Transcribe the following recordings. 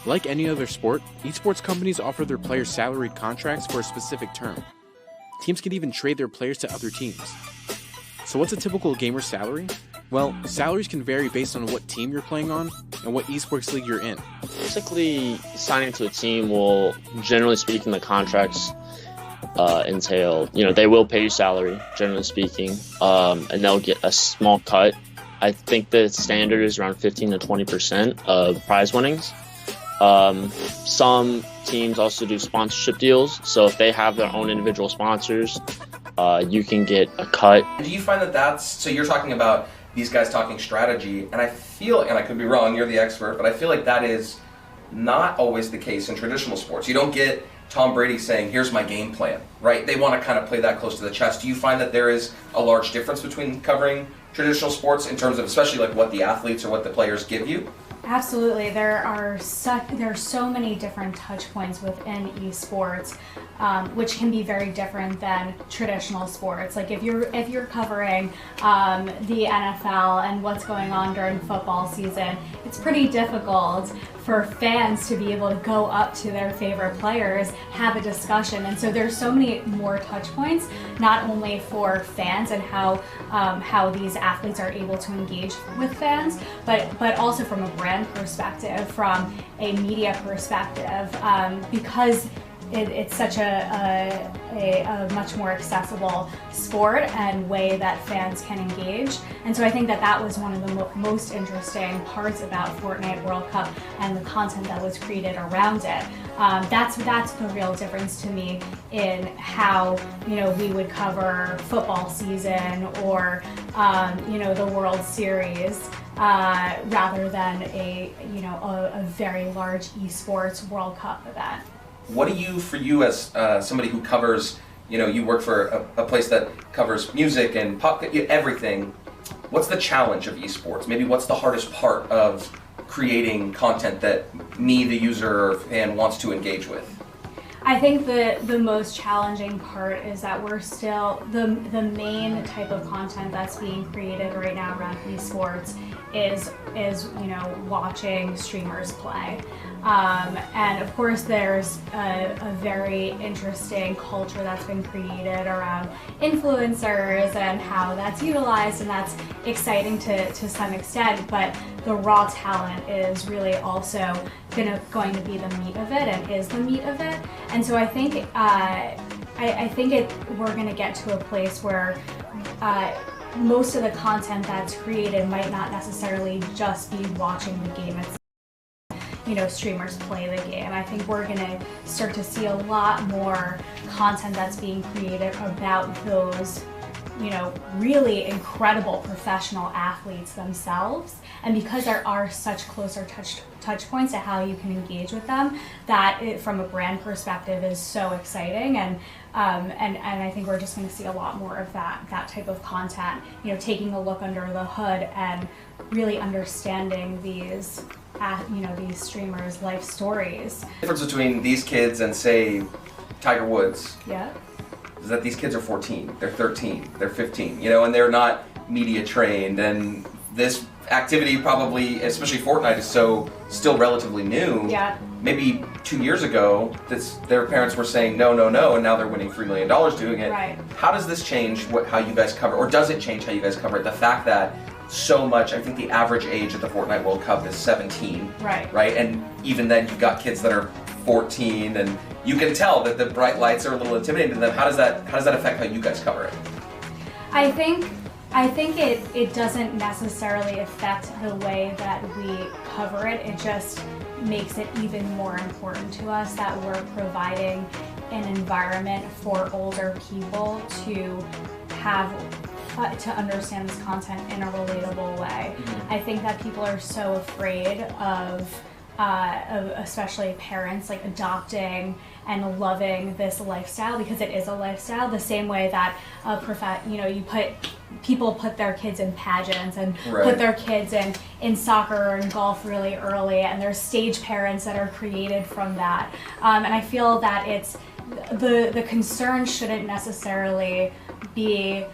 Like any other sport, esports companies offer their players salaried contracts for a specific term. Teams can even trade their players to other teams. So what's a typical gamer salary? Well, salaries can vary based on what team you're playing on and what esports league you're in. Basically, signing to a team will, generally speaking, the contracts entail, they will pay you salary, generally speaking, and they'll get a small cut. I think the standard is around 15 to 20% of prize winnings. Some teams also do sponsorship deals, so if they have their own individual sponsors, you can get a cut. Do you find so you're talking about these guys talking strategy, and I feel, and I could be wrong, you're the expert, but I feel like that is not always the case in traditional sports. You don't get Tom Brady saying, here's my game plan, right? They want to kind of play that close to the chest. Do you find that there is a large difference between covering traditional sports in terms of especially like what the athletes or what the players give you? Absolutely. There are so many different touch points within esports, which can be very different than traditional sports. Like if you're covering the NFL and what's going on during football season, it's pretty difficult for fans to be able to go up to their favorite players, have a discussion, and so there's so many more touch points, not only for fans and how these athletes are able to engage with fans, but also from a brand perspective, from a media perspective, because it's such a much more accessible sport and way that fans can engage. And so I think that was one of the most interesting parts about Fortnite World Cup and the content that was created around it. That's the real difference to me in how we would cover football season or the World Series. Rather than a very large esports World Cup event. What for you as somebody who covers, you work for a place that covers music and pop, everything, what's the challenge of esports? Maybe what's the hardest part of creating content that me, the user or fan, wants to engage with? I think the most challenging part is that we're still, the main type of content that's being created right now around esports is watching streamers play. And of course there's a very interesting culture that's been created around influencers and how that's utilized, and that's exciting to some extent, but the raw talent is really also going to be the meat of it and is the meat of it. And so I think we're going to get to a place where most of the content that's created might not necessarily just be watching the game itself. Streamers play the game. I think we're going to start to see a lot more content that's being created about those really incredible professional athletes themselves. And because there are such closer touch points to how you can engage with them, that from a brand perspective is so exciting. And I think we're just going to see a lot more of that type of content, taking a look under the hood and really understanding these streamers' life stories. The difference between these kids and, say, Tiger Woods, yeah, is that these kids are 14, they're 13, they're 15, and they're not media trained, and this activity probably, especially Fortnite, is still relatively new. Yeah. Maybe 2 years ago, their parents were saying no, and now they're winning $3 million doing it. Right. How does this change how you guys cover, or does it change how you guys cover it? The fact that so much, I think the average age at the Fortnite World Cup is 17. Right. Right? And even then you've got kids that are 14, and you can tell that the bright lights are a little intimidating to them. How does that affect how you guys cover it? I think it doesn't necessarily affect the way that we cover it. It just makes it even more important to us that we're providing an environment for older people to have to understand this content in a relatable way. Mm-hmm. I think that people are so afraid of especially parents, like adopting and loving this lifestyle, because it is a lifestyle, the same way that people put their kids in pageants and right. put their kids in soccer and golf really early, and there's stage parents that are created from that. And I feel that it's the concern shouldn't necessarily be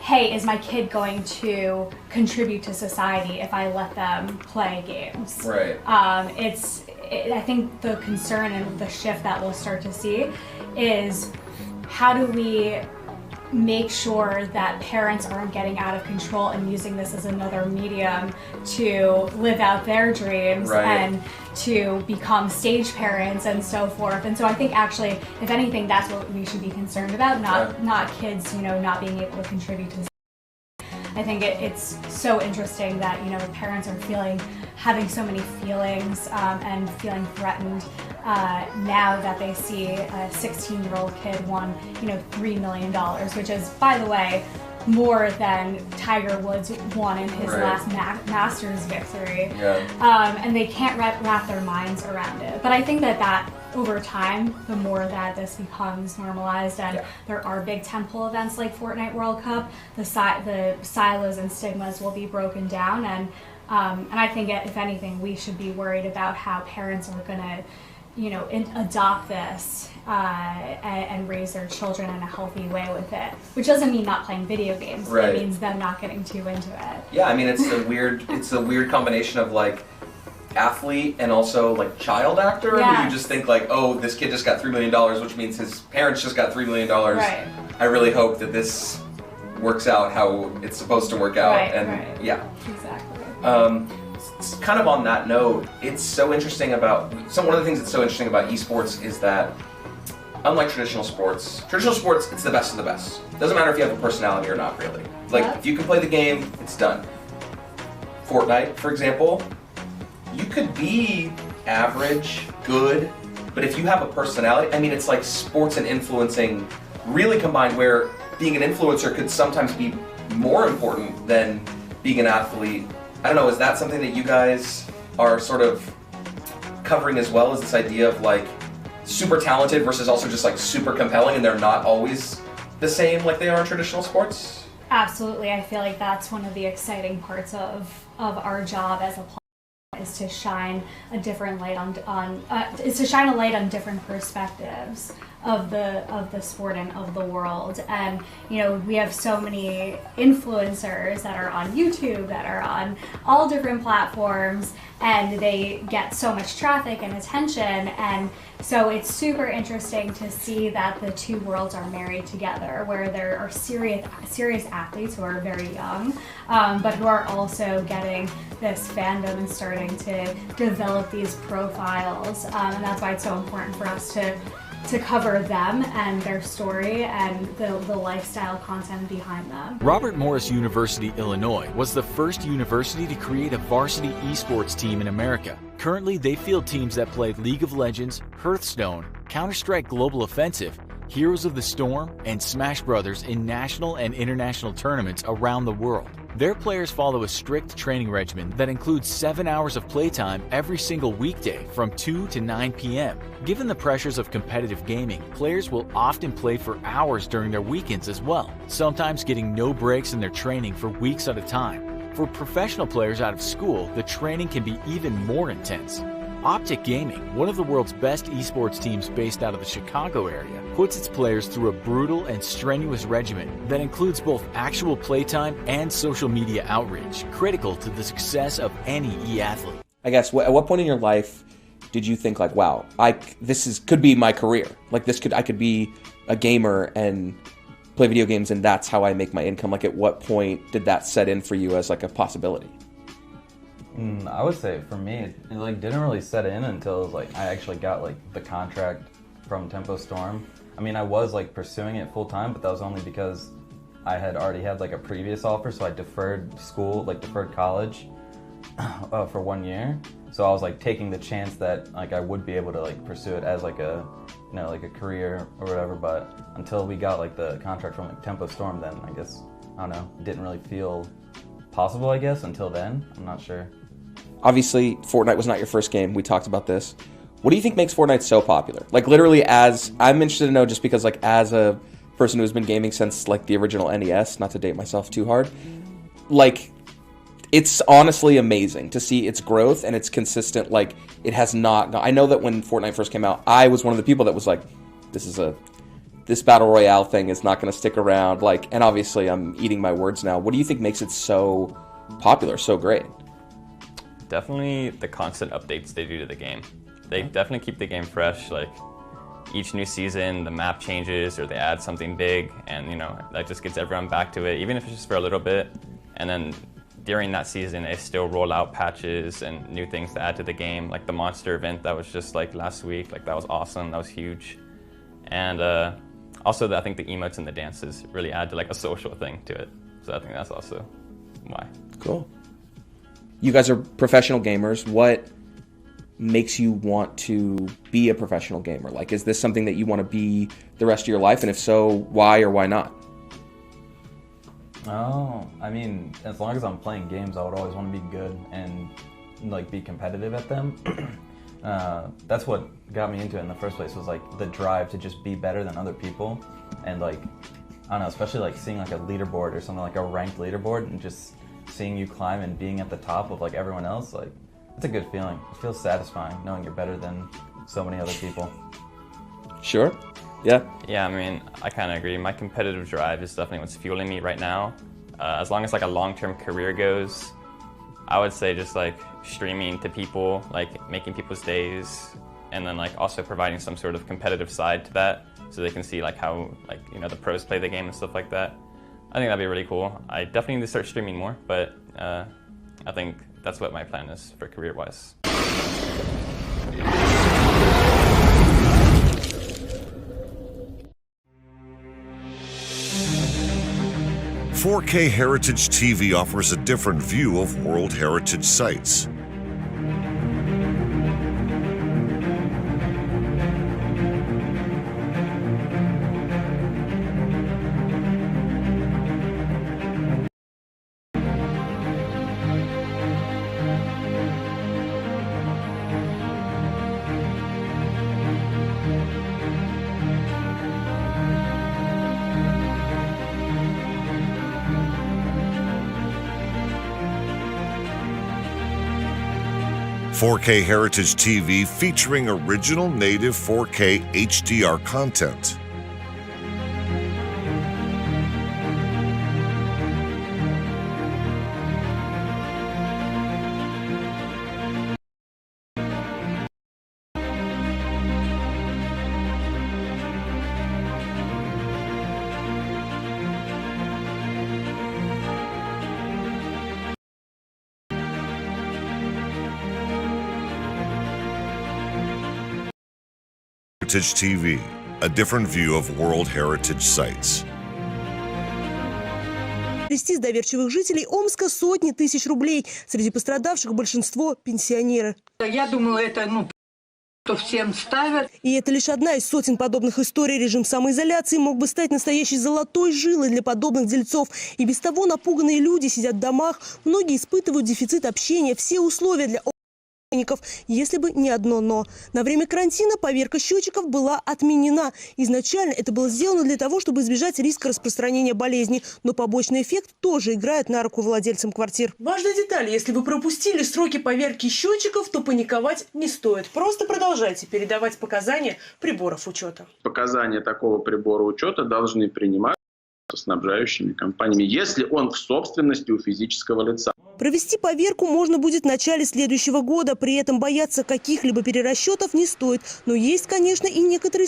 hey, is my kid going to contribute to society if I let them play games? Right. I think the concern and the shift that we'll start to see is how do we make sure that parents aren't getting out of control and using this as another medium to live out their dreams and to become stage parents and so forth. And so I think actually, if anything, that's what we should be concerned about, not kids, not being able to contribute to. I think it's so interesting that parents are having so many feelings and feeling threatened now that they see a 16-year-old kid won $3 million, which is, by the way, more than Tiger Woods won in his last Masters victory. And they can't wrap their minds around it. But I think that over time, the more that this becomes normalized and there are big tentpole events like Fortnite World Cup, the silos and stigmas will be broken down. And I think, if anything, we should be worried about how parents are going to adopt this and raise their children in a healthy way with it, which doesn't mean not playing video games. It means them not getting too into it. Yeah, I mean, it's a weird combination of like athlete and also like child actor. Where you just think like, oh, this kid just got $3 million, which means his parents just got $3 million. I really hope that this works out how it's supposed to work out. Exactly. Kind of on that note, it's so interesting one of the things that's so interesting about esports is that, unlike traditional sports, it's the best of the best. Doesn't matter if you have a personality or not, really. Like, if you can play the game, it's done. Fortnite, for example, you could be average, good, but if you have a personality, I mean, it's like sports and influencing really combined, where being an influencer could sometimes be more important than being an athlete. I don't know, is that something that you guys are sort of covering as well, as this idea of like super talented versus also just like super compelling, and they're not always the same like they are in traditional sports? Absolutely. I feel like that's one of the exciting parts of our job as a platform, is to shine a different light on different perspectives of the sport and of the world. And we have so many influencers that are on YouTube, that are on all different platforms, and they get so much traffic and attention, and so it's super interesting to see that the two worlds are married together, where there are serious athletes who are very young, but who are also getting this fandom and starting to develop these profiles, and that's why it's so important for us to cover them and their story and the lifestyle content behind them. Robert Morris University, Illinois was the first university to create a varsity esports team in America. Currently, they field teams that play League of Legends, Hearthstone, Counter-Strike Global Offensive, Heroes of the Storm, and Smash Brothers in national and international tournaments around the world. Their players follow a strict training regimen that includes 7 hours of playtime every single weekday from 2 to 9 p.m. Given the pressures of competitive gaming, players will often play for hours during their weekends as well, sometimes getting no breaks in their training for weeks at a time. For professional players out of school, the training can be even more intense. Optic Gaming, one of the world's best esports teams based out of the Chicago area, puts its players through a brutal and strenuous regimen that includes both actual playtime and social media outreach, critical to the success of any e-athlete. I guess, at what point in your life did you think like, wow, could be my career? Like I could be a gamer and play video games and that's how I make my income? Like at what point did that set in for you as like a possibility? I would say for me, it like didn't really set in until like I actually got like the contract from Tempo Storm. I mean, I was like pursuing it full time, but that was only because I had already had like a previous offer, so I deferred school, like deferred college for 1 year. So I was like taking the chance that like I would be able to like pursue it as like a, like a career or whatever. But until we got like the contract from like Tempo Storm, then I guess, I don't know, it didn't really feel possible, I guess, until then. I'm not sure. Obviously, Fortnite was not your first game. We talked about this. What do you think makes Fortnite so popular? Like literally, I'm interested to know, just because like as a person who's been gaming since like the original NES, not to date myself too hard, like it's honestly amazing to see its growth and its consistent, like it has not, I know that when Fortnite first came out, I was one of the people that was like, this this battle royale thing is not going to stick around. Like, and obviously I'm eating my words now. What do you think makes it so popular, so great? Definitely the constant updates they do to the game. They definitely keep the game fresh. Like each new season, the map changes or they add something big, and you know that just gets everyone back to it, even if it's just for a little bit. And then during that season, they still roll out patches and new things to add to the game, like the monster event that was just like last week. Like that was awesome. That was huge. And also, I think the emotes and the dances really add to like a social thing to it. So I think that's also why. Cool. You guys are professional gamers. What makes you want to be a professional gamer? Like, is this something that you want to be the rest of your life? And if so, why or why not? Oh, I mean, as long as I'm playing games, I would always want to be good and like be competitive at them. That's what got me into it in the first place, was like the drive to just be better than other people. And like, I don't know, especially like seeing like a leaderboard or something, like a ranked leaderboard, and just seeing you climb and being at the top of like everyone else, like it's a good feeling. It feels satisfying knowing you're better than so many other people. Sure. Yeah. Yeah, I mean, I kind of agree. My competitive drive is definitely what's fueling me right now. As long as like a long-term career goes, I would say just like streaming to people, like making people's days, and then like also providing some sort of competitive side to that, so they can see like how like, you know, the pros play the game and stuff like that. I think that'd be really cool. I definitely need to start streaming more, but I think that's what my plan is for career-wise. 4K Heritage TV offers a different view of World Heritage sites. "4K Heritage TV" featuring original native 4K HDR content. Heritage TV, a different view of World Heritage sites. Трясти с доверчивых жителей Омска сотни тысяч рублей. Среди пострадавших большинство пенсионеры. Я думала, это, то всем ставят. И это лишь одна из сотен подобных историй. Режим самоизоляции мог бы стать настоящей золотой жилой для подобных дельцов. И без того напуганные люди сидят в домах. Многие испытывают дефицит общения. Все условия для если бы не одно «но». На время карантина поверка счетчиков была отменена. Изначально это было сделано для того, чтобы избежать риска распространения болезни. Но побочный эффект тоже играет на руку владельцам квартир. Важная деталь. Если вы пропустили сроки поверки счетчиков, то паниковать не стоит. Просто продолжайте передавать показания приборов учета. Показания такого прибора учета должны принимать снабжающими компаниями, если он в собственности у физического лица. Провести поверку можно будет в начале следующего года. При этом бояться каких-либо перерасчетов не стоит. Но есть, конечно, и некоторые